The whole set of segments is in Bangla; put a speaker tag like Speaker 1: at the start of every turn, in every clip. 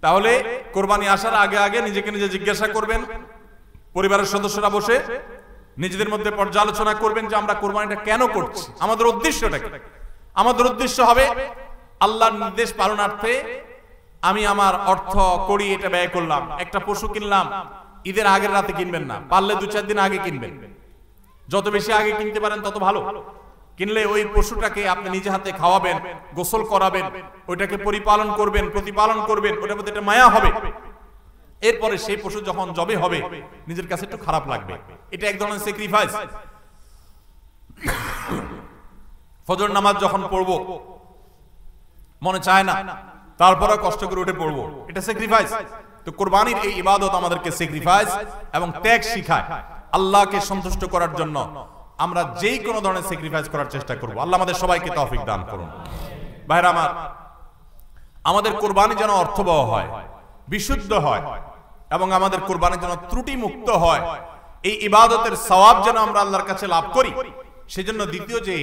Speaker 1: তাহলে কোরবানি আসার আগে আগে নিজেকে নিজে জিজ্ঞাসা করবেন, পরিবারের সদস্যরা বসে নিজেদের মধ্যে পর্যালোচনা করবেন যে আমরা কোরবানিটা কেন করছি, আমাদের উদ্দেশ্যটা কি। আমাদের উদ্দেশ্য হবে আল্লাহর নির্দেশ পালনার্থে আমি আমার অর্থ করি এটা ব্যয় করলাম। একটা পশু কিনলাম, ঈদের আগের রাতে কিনবেন না, পারলে 2-4 দিন আগে কিনবেন। যত বেশি আগে কিনতে পারেন তত ভালো। কিনলে ওই পশুটাকে আপনি নিজে হাতে খাওয়াবেন, গোসল করাবেন, ওইটাকে পরিপালন করবেন, প্রতিপালন করবেন, ওটার মধ্যে একটা মায়া হবে। এরপরে সেই পশু যখন জবে হবে নিজের কাছে একটু খারাপ লাগবে। এটা এক ধরনের স্যাক্রিফাইস। ফজর নামাজ যখন পড়বো মনে চায় না, তারপরে কষ্ট করে উঠে পড়বো, এটা স্যাক্রিফাইস। তো কুরবানির এই ইবাদত আমাদেরকে স্যাক্রিফাইস এবং ত্যাগ শিখায়। আল্লাহকে সন্তুষ্ট করার জন্য আমরা যেই কোনো ধরনের স্যাক্রিফাইস করার চেষ্টা করব। আল্লাহ আমাদের সবাইকে তৌফিক দান করুন। ভাইরা আমার, আমাদের কুরবানি যেন অর্থবহ হয়, বিশুদ্ধ হয় এবং আমাদের কুরবানি যেন ত্রুটি মুক্ত হয়, এই ইবাদতের সওয়াব যেন আমরা আল্লাহর কাছে লাভ করি। সেজন্য দ্বিতীয় যে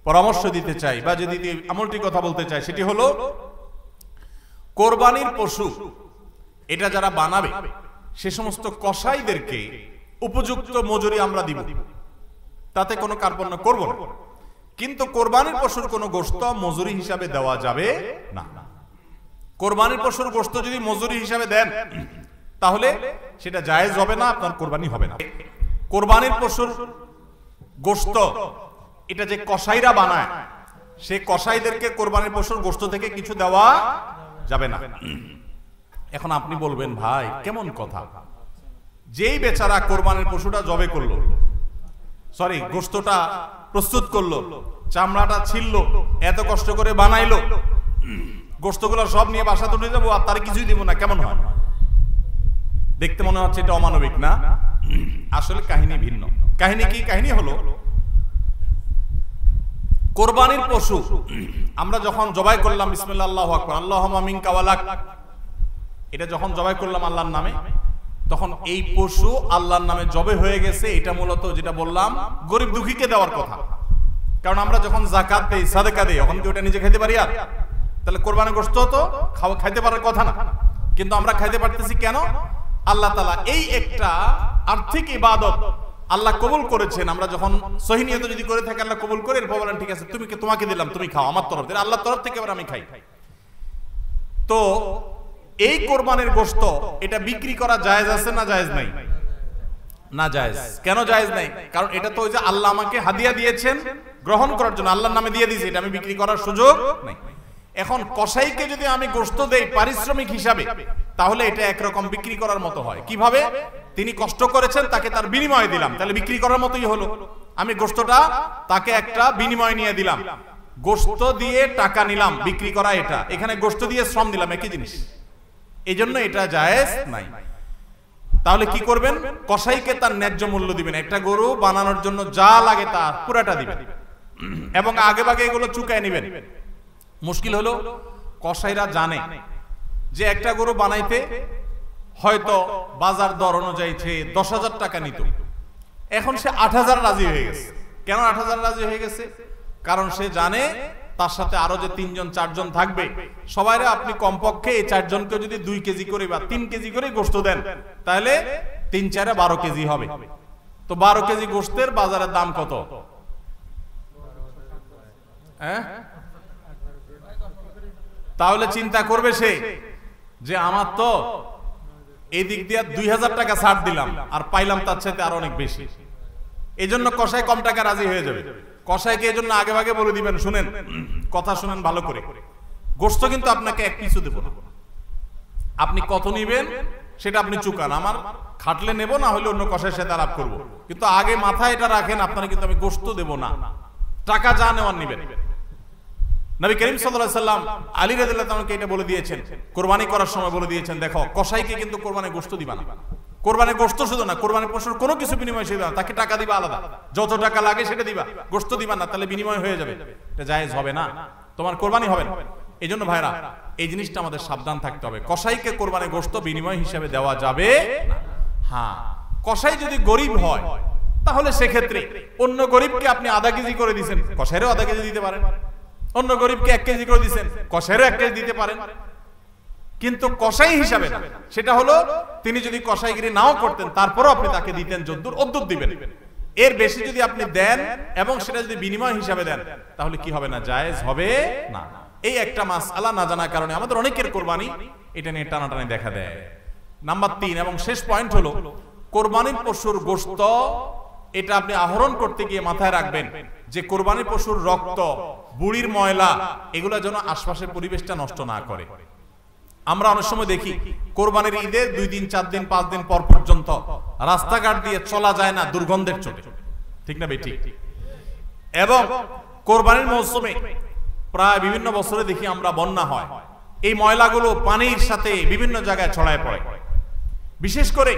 Speaker 1: পরামর্শ দিতে চাই বা যে দ্বিতীয় আমলটি কথা বলতে চাই সেটি হলো কোরবানির পশু এটা যারা বানাবে সে সমস্ত কসাইদেরকে উপযুক্ত মজুরি আমরা দিব, তাতে কোনো কার্পণ্য করব না। কিন্তু কোরবানির পশুর কোনো গোশত মজুরি হিসাবে দেওয়া যাবে না। কোরবানির পশুর গোশত যদি মজুরি হিসাবে দেন তাহলে সেটা জায়েজ হবে না, আপনার কোরবানি হবে না। কোরবানির পশুর গোশত এটা যে কসাইরা বানায়, সে কসাইদেরকে কোরবানির পশুর গোশত থেকে কিছু দেওয়া যাবে না। এখন আপনি বলবেন, ভাই কেমন কথা, যেই বেচারা কোরবানির পশুটা জবে করলো, সরি গোশতটা প্রস্তুত করলো, চামড়াটা ছিললো, এত কষ্ট করে বানাইলো, গোশতগুলো সব নিয়ে বাসা তুলে যাবো আর তার কিছুই দিব না, কেমন হয়? দেখতে মনে হচ্ছে এটা অমানবিক না? আসলে কাহিনী ভিন্ন। কাহিনী কি? কাহিনী হলো কোরবানির পশু আমরা যখন জবাই করলাম বিসমিল্লাহ আল্লাহু আকবার আল্লাহুম্মা মিনকা ওয়ালাক, এটা যখন জবাই করলাম আল্লাহর নামে, তখন এই পশু আল্লাহর নামে জবে হয়ে গেছে। এটা মূলত যেটা বললাম গরিব দুঃখীকে দেওয়ার কথা। কারণ আমরা যখন যাকাত দেই, সাদকা দেই, তখন কি ওটা নিজে খেতে পারি? আর তাহলে কোরবানির গোশত তো খাইতে পারার কথা না, কিন্তু আমরা খাইতে পারতেছি কেন? আল্লাহ তাআলা এই একটা আর্থিক ইবাদত আল্লাহ কবুল করেছেন। আমরা যখন সহি নিয়ত যদি করে থাকি আল্লাহ কবুল করে, এরপর বলেন ঠিক আছে তোমাকে দিলাম, তুমি খাও, আমার তরফ থেকে, আল্লাহর তরফ থেকে আবার আমি খাই। তো এই কোরবানির গোশত এটা বিক্রি করা জায়েজ আছে না জায়েজ নাই? না জায়েজ। কেন জায়েজ নাই? কারণ এটা তো ওই যে আল্লাহ আমাকে হাদিয়া দিয়েছেন গ্রহণ করার জন্য, আল্লাহর নামে দিয়ে দিয়েছে, এটা আমি বিক্রি করার সুযোগ নাই। এখন কসাইকে যদি আমি গোশত দেই পারিশ্রমিক হিসাবে, তাহলে এটা একরকম বিক্রি করার মতো হয়। কিভাবে? তিনি কষ্ট করেছেন, তাকে তার বিনিময়ে দিলাম, তাহলে বিক্রি করার মতোই হলো। আমি গোশতটা তাকে একটা বিনিময় নিয়ে দিলাম, গোশত দিয়ে টাকা নিলাম, বিক্রি করা এটা, এখানে গোশত দিয়ে শ্রম দিলাম, একই জিনিস। এই জন্য এটা জায়েজ নাই। তাহলে কি করবেন? কসাইকে তার ন্যায্য মূল্য দিবেন। একটা গরু বানানোর জন্য যা লাগে তা পুরাটা দিবেন এবং আগে ভাগে এগুলো চুকায় নেবেন। মুশকিল হলো কসাইরা জানে যে একটা গরু বানাইতে হয়তো বাজার দর অনুযায়ী 10,000 টাকা নিত, এখন সে 8,000 রাজি হয়ে গেছে। কেন 8,000 রাজি হয়ে গেছে? কারণ সে জানে তার সাথে আরো যে 3-4 জন থাকবে, সবাইরে আপনি কমপক্ষে এই 4 জনকে যদি 2 কেজি করে বা 3 কেজি করে গোশত দেন, তাহলে 3-4 12 কেজি হবে। তো 12 কেজি গোশতের বাজারের দাম কত? তাহলে চিন্তা করবে সে যে আমার তো এই দিক দিয়ে 2,000 টাকা ছাড় দিলাম আর পাইলাম তার চাইতে আরো অনেক বেশি। এই জন্য কসাই কম টাকা রাজি হয়ে যাবে। কসাইকে এই জন্য আগে ভাগে বলে দিবেন, শুনেন, কথা শুনেন ভালো করে, গোশত কিন্তু আপনাকে এক পিছু দেব না, আপনি কত নিবেন সেটা আপনি চুকান, আমার খাটলে নেব, না হলে অন্য কসাইয়ের সাথে আলাপ করবো, কিন্তু আগে মাথায় এটা রাখেন আপনারা কিন্তু আমি গোশত দেব না, টাকা যা নেওয়ার নিবেন। নবী করিম সাল্লাল্লাহু আলাইহি সাল্লাম আলী রাদিয়াল্লাহু তাআলাকে এটা বলে দিয়েছেন, কুরবানি করার সময় বলে দিয়েছেন, দেখো কসাইকে কিন্তু কুরবানির গোশত দিবা না, কুরবানির গোশত শুধু না, কুরবানির পশুর কোনো কিছু বিনিময় দিবা না, তাকে টাকা দিবা আলাদা, যত টাকা লাগে সেটা দিবা, গোশত দিবা না, তাহলে বিনিময় হয়ে যাবে, এটা জায়েজ হবে না, তোমার কুরবানি হবে না। এই জন্য ভাইরা এই জিনিসটা আমাদের সাবধান থাকতে হবে, কসাইকে কুরবানির গোশত বিনিময় হিসেবে দেওয়া যাবে না। হ্যাঁ, কসাই যদি গরিব হয় তাহলে সেক্ষেত্রে অন্য গরিবকে আপনি আধা কেজি করে দিয়েছেন, কসাইরও আধা কেজি দিতে পারেন, অন্য গরিবকে 1 কেজি করে দিয়েছেন, কসাইরও 1 কেজি দিতে পারেন, কিন্তু কসাই হিসাবে না। সেটা হলো তিনি যদি কসাইগিরি নাও করতেন তারপরও আপনি তাকে দিতেন যদ্দুর অদ্দুর দিবেন। এর বেশি যদি আপনি দেন এবং সেটা যদি বিনিময় হিসাবে দেন তাহলে কি হবে না, জায়েজ হবে না। এই একটা মাসআলা না জানার কারণে আমাদের অনেকের কোরবানি এটা নিয়ে টানাটানি দেখা দেয়। নাম্বার 3 এবং শেষ পয়েন্ট হলো কোরবানির পশুর গোশত, এটা আপনি আহরণ করতে গিয়ে মাথায় রাখবেন যে কোরবানির পশুর রক্ত, বুড়ির ময়লা এগুলো যেন আশপাশের পরিবেশটা নষ্ট না করে। আমরা অনেক সময় দেখি কোরবানির ঈদের 2 দিন 4 দিন 5 দিন পর পর্যন্ত রাস্তাঘাট দিয়ে চলা যায় না দুর্গন্ধের চোটে, ঠিক না বেঠিক? এবং কোরবানির মৌসুমে প্রায় বিভিন্ন বছরে দেখি আমরা বন্যা হয়, এই ময়লাগুলো পানির সাথে বিভিন্ন জায়গায় ছড়ায় পড়ে। বিশেষ করে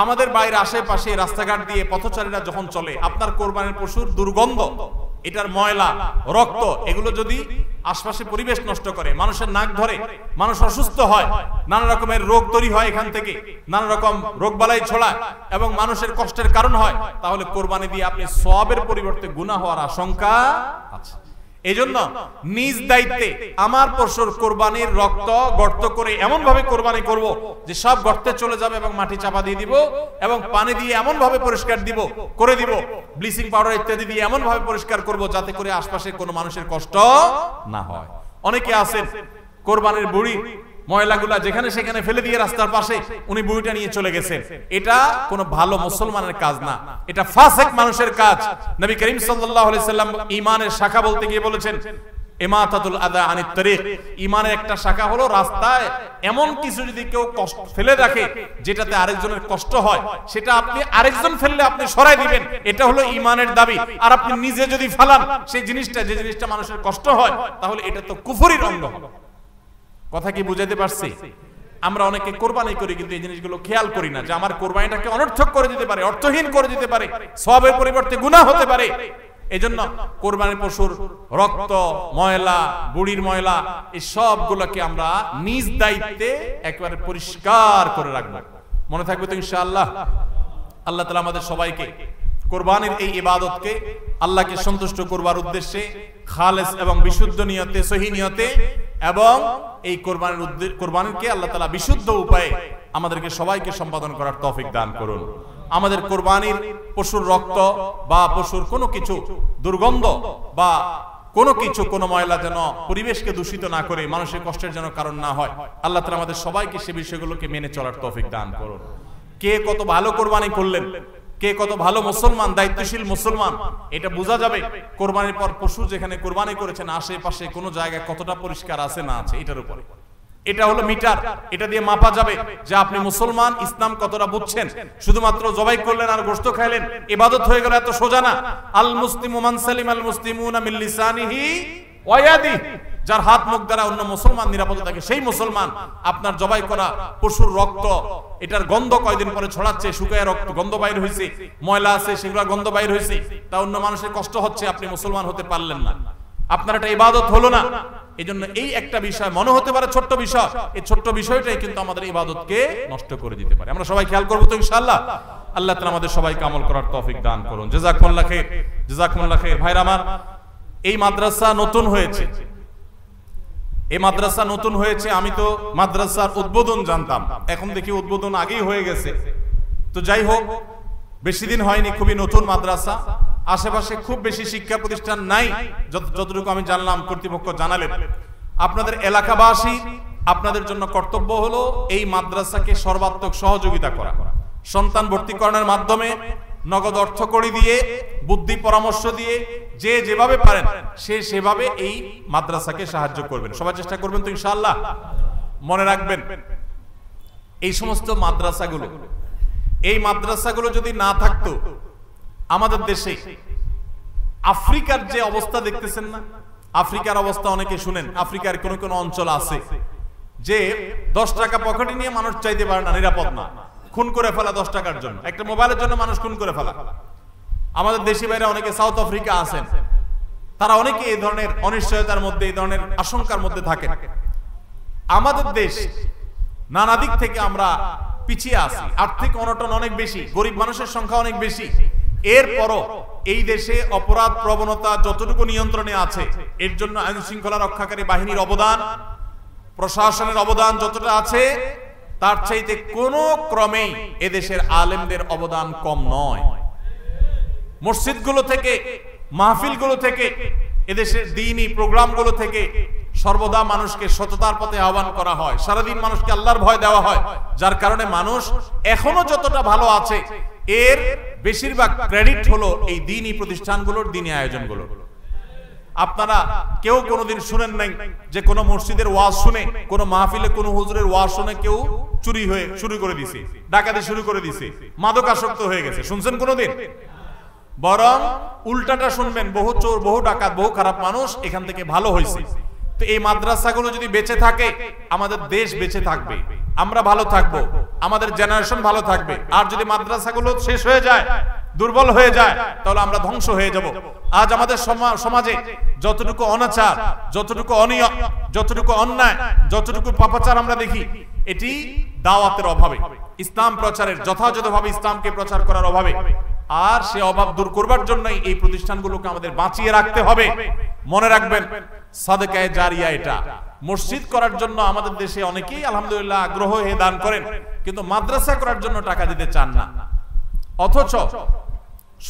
Speaker 1: আমাদের বাইরে আশেপাশে রাস্তাঘাট দিয়ে পথচারীরা যখন চলে, আপনার কোরবানির পশুর দুর্গন্ধ, এটার ময়লা, রক্ত এগুলো যদি আশপাশে পরিবেশ নষ্ট করে, মানুষের নাক ধরে, মানুষ অসুস্থ হয়, নানা রকমের রোগ তৈরি হয়, এখান থেকে নানা রকম রোগবালাই ছড়ায় এবং মানুষের কষ্টের কারণ হয়, তাহলে কোরবানি দিয়ে আপনি সওয়াবের পরিবর্তে গুনাহ হওয়ার আশঙ্কা আছে। এজন্য নিজ দায়িত্বে আমার পশুর কোরবানির রক্ত গর্ত করে এমন ভাবে কোরবানি করব যে সব গর্তে চলে যাবে এবং মাটি চাপা দিয়ে দিব এবং পানি দিয়ে এমন ভাবে পরিষ্কার করে দিব, ব্লিচিং পাউডার ইত্যাদি দিয়ে এমন ভাবে পরিষ্কার করব যাতে করে আশপাশে কোনো মানুষের কষ্ট না হয়। অনেকে আছেন কোরবানির বুড়ি ময়লাগুলা যেখানে সেখানে ফেলে দিয়ে রাস্তার পাশে উনি বুড়িটা নিয়ে চলে গেছেন। এটা কোনো ভালো মুসলমানের কাজ না, এটা ফাসিক মানুষের কাজ। নবী করিম সাল্লাল্লাহু আলাইহি সাল্লাম ঈমানের শাখা বলতে গিয়ে বলেছেন ইমাতাতুল আদা আনিত তারিক, ঈমানের একটা শাখা হলো রাস্তায় এমন কিছু যদি কেউ কষ্ট ফেলে রাখে যেটাতে আরেকজনের কষ্ট হয়, সেটা আপনি আরেকজন ফেললে আপনি সরাই দিবেন, এটা হলো ঈমানের দাবি। আর আপনি নিজে যদি ফালান সেই জিনিসটা, যে জিনিসটা মানুষের কষ্ট হয়, তাহলে এটা তো কুফরির অঙ্গ। কথা কি বুঝাইতে পারছি? আমরা অনেকে কোরবানি করি কিন্তু এই জিনিসগুলো খেয়াল করি না যে আমার কোরবানিটাকে অনর্থক করে দিতে পারে, অর্থহীন করে দিতে পারে, সওয়াবের পরিবর্তে গুনাহ হতে পারে। এজন্য কোরবানির পশুর রক্ত, ময়লা, বুড়ির ময়লা এই সবগুলোকে আমরা নিজ দায়িত্বে একেবারে পরিষ্কার করে রাখবো। মনে থাকবে তো ইনশাআল্লাহ? আল্লাহ তাআলা আমাদের সবাইকে কোরবানির এই ইবাদতকে আল্লাহকে সন্তুষ্ট করবার উদ্দেশ্যে খালেস এবং বিশুদ্ধ নিয়তে, সহি নিয়তে এবং এই কোরবানিকে আল্লাহ তাআলা বিশুদ্ধ উপায়ে আমাদেরকে সবাইকে সম্পাদন করার তৌফিক দান করুন। আমাদের কোরবানির পশুর রক্ত বা পশুর কোনো কিছু দুর্গন্ধ বা কোনো কিছু, কোনো ময়লা যেন পরিবেশকে দূষিত না করে, মানুষের কষ্টের যেন কারণ না হয়। আল্লাহ তাআলা আমাদের সবাইকে সে বিষয়গুলোকে মেনে চলার তৌফিক দান করুন। কে কত ভালো কোরবানি করলেন, কে কত ভালো মুসলমান, দায়িত্বশীল মুসলমান, এটা বোঝা যাবে কোরবানির পর পশু যেখানে কোরবানি করেছেন আশেপাশে কোন জায়গায় কতটা পরিষ্কার আছে না আছে, এটার উপরে। এটা হলো মিটার, এটা দিয়ে মাপা যাবে যে আপনি মুসলমান, ইসলাম কতটা বুঝছেন। শুধুমাত্র জবাই করলেন আর গোশত খাইলেন ইবাদত হয়ে গেল, এত সোজা না। আল মুসলিমু মান সালিমাল মুসলিমুনা মিন লিসানিহি ওয়া ইয়াদিহি, যার হাত মুখ দ্বারা অন্য মুসলমান নিরাপদে থাকে সেই মুসলমান। আপনার জবাই করা পশুর রক্ত, এটার গন্ধ কয়দিন পরে ছড়াচ্ছে, শুকায় রক্ত গন্ধ বাইর হয়েছে, ময়লা আছে সেগুলো গন্ধ বাইর হয়েছে, তা অন্য মানুষের কষ্ট হচ্ছে, আপনি মুসলমান হতে পারলেন না, আপনার এটা ইবাদত হলো না। এজন্য এই একটা বিষয় মনে হতে পারে ছোট্ট বিষয়, এই ছোট্ট বিষয়টাই কিন্তু আমাদের ইবাদতকে নষ্ট করে দিতে পারে। আমরা সবাই খেয়াল করবো তো ইনশাআল্লাহ? আল্লাহ তাআলা আমাদের সবাইকে আমল করার তৌফিক দান করুন। জাযাকুমুল্লাহ খাইর, জাযাকুমুল্লাহ খাইর। ভাইরা আমার, এই মাদ্রাসা নতুন হয়েছে, এই মাদ্রাসা নতুন হয়েছে। আমি তো মাদ্রাসার উদ্বোধন জানতাম, এখন দেখি উদ্বোধন আগেই হয়ে গেছে। তো যাই হোক, বেশি দিন হয়নি, খুবই নতুন মাদ্রাসা। আশেপাশে খুব বেশি শিক্ষা প্রতিষ্ঠান নাই, যতটুকু আমি জানলাম কর্তৃপক্ষ জানালেন। আপনাদের এলাকাবাসী, আপনাদের জন্য কর্তব্য হলো এই মাদ্রাসাকে সর্বাত্মক সহযোগিতা করা। সন্তান ভর্তিকরণের মাধ্যমে, নগদ অর্থ কড়ি দিয়ে, বুদ্ধি পরামর্শ দিয়ে, যে যেভাবে পারেন সে সেভাবে এই মাদ্রাসাকে সাহায্য করবেন। সবাই চেষ্টা করবেন তো ইনশাআল্লাহ? মনে রাখবেন, এই সমস্ত মাদ্রাসাগুলো যদি না থাকতো আমাদের দেশে, আফ্রিকার যে অবস্থা দেখতেছেন না, আফ্রিকার অবস্থা অনেকে শুনেন, আফ্রিকার কোন কোন অঞ্চল আছে যে 10 টাকা পকেটে নিয়ে মানুষ চাইতে পারে না, নিরাপদ না, খুন করে ফেলা 10 টাকার জন্য, একটা মোবাইলের জন্য মানুষ খুন করে ফেলা। আমাদের দেশি বাইরে অনেকে সাউথ আফ্রিকা আছেন, তারা অনেকে এই ধরনের অনিশ্চয়তার মধ্যে, এই ধরনের আশঙ্কার মধ্যে থাকেন। আমাদের দেশ নানা দিক থেকে আমরা পিছিয়ে আছি, আর্থিক অনটন অনেক বেশি, গরিব মানুষের সংখ্যা অনেক বেশি। এরপরও এই দেশে অপরাধ প্রবণতা যতটুকু নিয়ন্ত্রণে আছে, এর জন্য আইন শৃঙ্খলা রক্ষাকারী বাহিনীর অবদান, প্রশাসনের অবদান যতটা আছে তার চাইতে কোনো ক্রমেই এদেশের আলেমদের অবদান কম নয়। মসজিদগুলো থেকে, মাহফিলগুলো থেকে, এদেশের দ্বীনি প্রোগ্রামগুলো থেকে সর্বদা মানুষকে সততার পথে আহ্বান করা হয়, সারাদিন মানুষকে আল্লাহর ভয় দেওয়া হয়, যার কারণে মানুষ এখনো যতটা ভালো আছে এর বেশিরভাগ ক্রেডিট হলো এই দ্বীনি প্রতিষ্ঠানগুলোর, দ্বীনি আয়োজনগুলোর। আপনারা কেউ কোনোদিন শুনেন নাই যে কোনো মসজিদের ওয়াজ শুনে, কোনো মাহফিলে কোনো হুজুরের ওয়াজ শুনে কেউ চুরি হয়ে শুরু করে দিছে, ডাকাতি শুরু করে দিছে, মাদকাসক্ত হয়ে গেছে? শুনছেন কোনোদিন? বরং উল্টাটা শুনবেন, বহু চোর, বহু ডাকাত, বহু খারাপ মানুষ এখান থেকে ভালো হয়েছে। তো এই মাদ্রাসাগুলো যদি বেঁচে থাকে আমাদের দেশ বেঁচে থাকবে, আমরা ভালো থাকবো, আমাদের জেনারেশন ভালো থাকবে। আর যদি মাদ্রাসাগুলো শেষ হয়ে যায়, দুর্বল হয়ে যায়, তাহলে আমরা ধ্বংস হয়ে যাব। আজ আমাদের সমাজে যতটুকু অনাচার, যতটুকু অনিয়ম, যতটুকু অন্যায়, যতটুকু পাপাচার আমরা দেখি, এটি দাওয়াতের অভাবে, ইসলাম প্রচারের, যথাযথভাবে ইসলামকে প্রচার করার অভাবে। আর সে অভাব দূর করবার জন্যই এই প্রতিষ্ঠানগুলোকে আমাদের বাঁচিয়ে রাখতে হবে। মনে রাখবেন, সাদকায়ে জারিয়া এটা। মসজিদ করার জন্য আমাদের দেশে অনেকেই আলহামদুলিল্লাহ আগ্রহ হয়ে দান করেন, কিন্তু মাদ্রাসা করার জন্য টাকা দিতে চান না। অথচ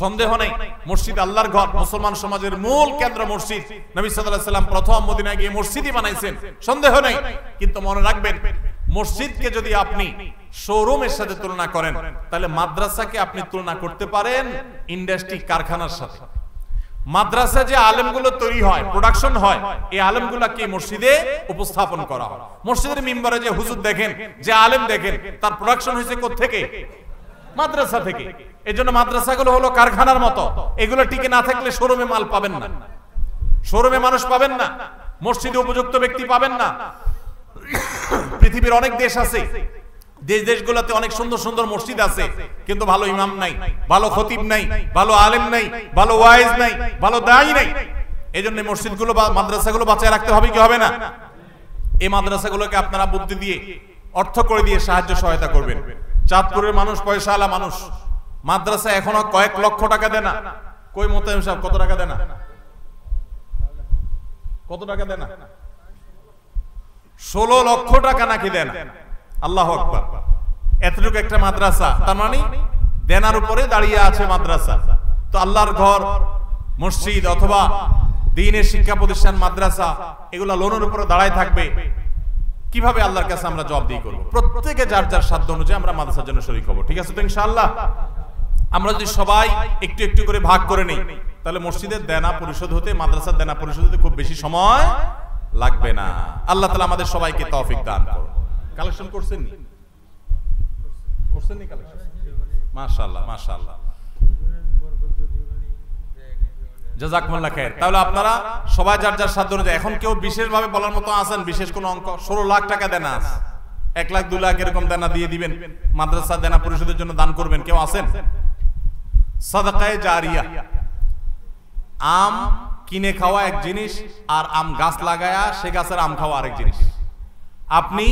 Speaker 1: সন্দেহ নেই, মসজিদ আল্লাহর ঘর, মুসলমান সমাজের মূল কেন্দ্র মসজিদ। নবী সাল্লাল্লাহু আলাইহি ওয়াসাল্লাম প্রথম মদিনায় গিয়ে মসজিদই বানাইছেন, সন্দেহ নেই। কিন্তু মনে রাখবেন, মসজিদকে যদি আপনি শোরুমের সাথে তুলনা করেন, তাহলে মাদ্রাসাকে আপনি তুলনা করতে পারেন ইন্ডাস্ট্রি, কারখানার সাথে। মাদ্রাসা যে আলেমগুলো তৈরি হয়, প্রোডাকশন হয়, এই আলেমগুলোকে মসজিদে উপস্থাপন করা হয়। মসজিদের মিম্বরে যে হুজুর দেখেন, যে আলেম দেখেন, তার প্রোডাকশন হয়েছে কোত্থেকে? মাদ্রাসা থেকে। এজন্য মাদ্রাসাগুলো হলো কারখানার মতো, এগুলো টিকে না থাকলে শোরুমে মাল পাবেন না, শোরুমে মানুষ পাবেন না, মসজিদে উপযুক্ত ব্যক্তি পাবেন না। পৃথিবীর অনেক দেশ আছে, দেশগুলোতে অনেক সুন্দর সুন্দর মসজিদ আছে, কিন্তু ভালো ইমাম নাই, ভালো খতিব নাই, ভালো আলেম নাই, ভালো ওয়াইজ নাই, ভালো দায়ী নাই। এজন্য মসজিদগুলো বা মাদ্রাসাগুলো বাঁচায় রাখতে হবে কি হবে না? এই মাদ্রাসাগুলোকে আপনারা বুদ্ধি দিয়ে, অর্থ করে দিয়ে সাহায্য সহায়তা করবেন। চাঁদপুরের মানুষ পয়সাওয়ালা মানুষ, মাদ্রাসা এখনো কয়েক লক্ষ টাকা দেয় না। কই মোতায়েম সাহেব কত টাকা দেয় না? কত টাকা দেয় না? 16 লক্ষ টাকা নাকি দেন। আল্লাহু আকবার। এতটুকু একটা মাদ্রাসা, তার মানে দেনার উপরে দাঁড়িয়ে আছে মাদ্রাসা। তো আল্লাহর ঘর, মসজিদ অথবা দ্বীনের শিক্ষা প্রতিষ্ঠান, মাদ্রাসা, এগুলা লোনের উপরে দাঁড়ায় থাকবে, কিভাবে আল্লাহর কাছে আমরা জবাবদিহি করব? প্রত্যেকে যার যার সাধ্য অনুযায়ী আমরা মাদ্রাসার জন্য শরীক হব, ঠিক আছে তো ইনশাআল্লাহ? আমরা যদি সবাই একটু একটু করে ভাগ করে নেই, তাহলে মসজিদের দেনা পরিশোধ হতে, মাদ্রাসার দেনা পরিশোধ হতে খুব বেশি সময় লাগবে না। আল্লাহ তাআলা আমাদের সবাইকে তৌফিক দান করুন। কালেকশন করছেন নি? করছেন নি কালেকশন? মাশাআল্লাহ, মাশাআল্লাহ, জাযাকুমুল্লাহ খাইর। তাহলে আপনারা সবাই যার যার সাধ্য অনুযায়ী, এখন কেউ বিশেষভাবে বলার মতো আছেন, বিশেষ কোন অঙ্ক? 16 লাখ টাকা দেনা আছে, 1 লাখ 2 লাখ এরকম দেনা দিয়ে দিবেন, মাদ্রাসা দেনা পরিশোধের জন্য দান করবেন, কেউ আছেন? সাদাকায়ে জারিয়া। আম কিনে খাওয়া এক জিনিস, আর আম গাছ লাগায়া সে গাছের আম খাওয়া আরেক জিনিস। আপনি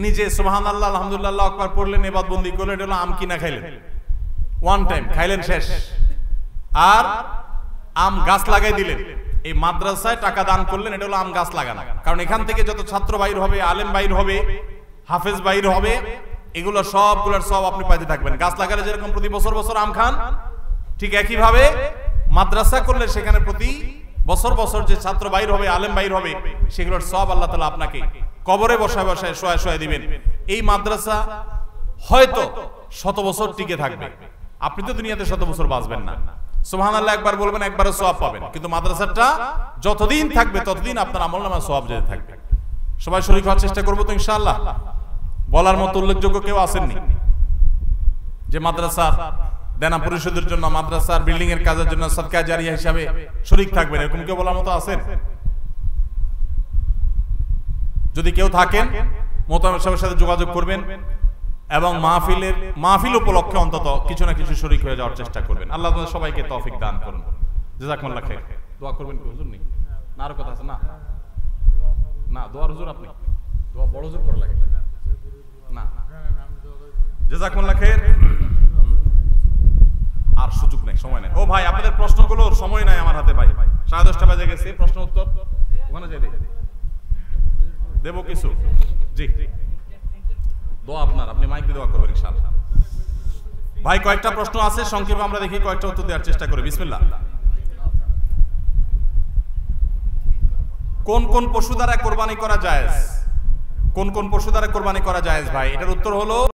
Speaker 1: নিজে সুবহানাল্লাহ, আলহামদুলিল্লাহ, আল্লাহু আকবার পড়লেন, ইবাদত বন্দি করলেন, এটা হলো আম কিনা খাইলেন, ওয়ান টাইম খাইলেন, শেষ। আর আম গাছ লাগাই দিলেন, এই মাদ্রাসায় টাকা দান করলেন, এটা হলো আম গাছ লাগানো। কারণ এখান থেকে যত ছাত্র বাইর হবে, আলেম বাইর হবে, হাফেজ বাইর হবে, এগুলো সবগুলোর সব আপনি পাইতে থাকবেন। গাছ লাগালে যেরকম প্রতি বছর বছর আম খান, ঠিক একই ভাবে মাদ্রাসা করলে সেখানে প্রতি বছর বছর যে ছাত্র বাইর হবে, আলেম বাইর হবে, সেগুলোর সব আল্লাহ তাআলা আপনাকে কবরে বসায় বসায় শোয়া শোয়া দিবেন। এই মাদ্রাসা হয়তো 100 বছর টিকে থাকবে, আপনি তো দুনিয়াতে 100 বছর বাঁচবেন না। সুবহানাল্লাহ একবার বলবেন, একবারও সওয়াব পাবেন, কিন্তু মাদ্রাসাটা যতদিন থাকবে ততদিন আপনার আমলনামায় সওয়াব যেতে থাকবে। সবাই শরীক হওয়ার চেষ্টা করবো তো ইনশাআল্লাহ? বলার মতো উল্লেখযোগ্য কেউ আসেননি যে মাদ্রাসার দেনা পরিশোধের জন্য, মাদ্রাসার বিল্ডিং এর কাজের জন্য সাদকা জারিয়া হিসাবে শরীক থাকবেন, এরকম কেউ বলার মতো আছেন? যদি কেউ থাকেন, মোতায়েম সাহেবের সাথে যোগাযোগ করবেন এবং মাহফিল উপলক্ষে অন্তত কিছু না কিছু শরীক হয়ে যাওয়ার চেষ্টা করবেন। আল্লাহ তাআলা সবাইকে তৌফিক দান করুন। জাযাকুমুল্লাহ খাইর। দোয়া করবেন কি হুজুর? নেই না, আর কথা আছে? না না, দোয়ার হুজুর আপনি দোয়া বড় হুজুর করা লাগে না। জাযাকুমুল্লাহ খাইর। আর সুযোগ নেই, সময় নেই। ও ভাই, আপনাদের প্রশ্নগুলোর সময় নাই আমার হাতে ভাই, 10:30 বাজে গেছে। প্রশ্ন উত্তর ওখানে যাই, দেব কিছু? জি, দোয়া আপনার, আপনি মাইক দিয়ে দোয়া করবেন ইনশাআল্লাহ। ভাই কয়েকটা প্রশ্ন আছে, সংক্ষেপে আমরা দেখি কয়েকটা উত্তর দেওয়ার চেষ্টা করি। বিসমিল্লাহ। কোন কোন পশু দ্বারা কোরবানি করা জায়েজ? কোন কোন পশু দ্বারা কোরবানি করা জায়েজ ভাই? এটার উত্তর হলো